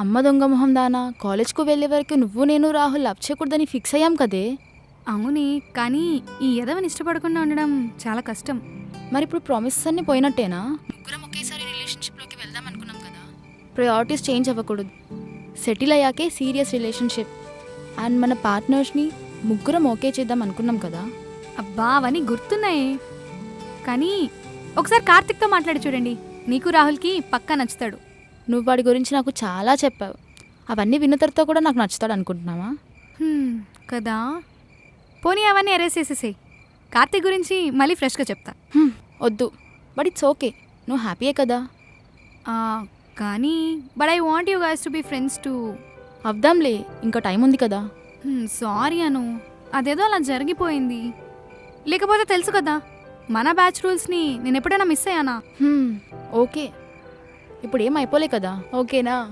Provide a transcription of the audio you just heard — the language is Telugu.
అమ్మ దొంగ మొహం దానా, కాలేజ్కు వెళ్ళే వరకు నువ్వు నేను రాహుల్ లవ్ చేయకూడదని ఫిక్స్ అయ్యాం కదే. అవునే, కానీ ఈ ఎదవని ఇష్టపడకుండా ఉండడం చాలా కష్టం. మరి ఇప్పుడు ప్రామిసెస్ అన్నీ పోయినట్టేనా? ముగ్గురం ఒకేసారి రిలేషన్షిప్లోకి వెళ్దాం అనుకున్నాం కదా. ప్రయారిటీస్ చేంజ్ అవ్వకూడదు. సెటిల్ అయ్యాకే సీరియస్ రిలేషన్షిప్. అండ్ మన పార్ట్నర్స్ని ముగ్గురం ఓకే చేద్దాం అనుకున్నాం కదా. అబ్బా అవన్నీ గుర్తున్నాయి, కానీ ఒకసారి కార్తిక్తో మాట్లాడి చూడండి, నీకు రాహుల్కి పక్కా నచ్చుతాడు. నువ్వు వాడి గురించి నాకు చాలా చెప్పావు. అవన్నీ విన్న తర్వాత కూడా నాకు నచ్చుతాడు అనుకుంటున్నావా? కదా, పోనీ అవన్నీ అరేస్ చేసేసేయి. కార్తిక్ గురించి మళ్ళీ ఫ్రెష్గా చెప్తా. వద్దు, బట్ ఇట్స్ ఓకే. నువ్వు హ్యాపీయే కదా. కానీ but I want you guys to be friends too. అవ్దాంలే, ఇంకా టైం ఉంది కదా. సారీ అను, అదేదో అలా జరిగిపోయింది. లేకపోతే తెలుసు కదా మన బ్యాచ్ రూల్స్ని నేను ఎప్పుడైనా మిస్ అయ్యానా? ఓకే, ఇప్పుడు ఏం అయిపోలే కదా. ఓకేనా?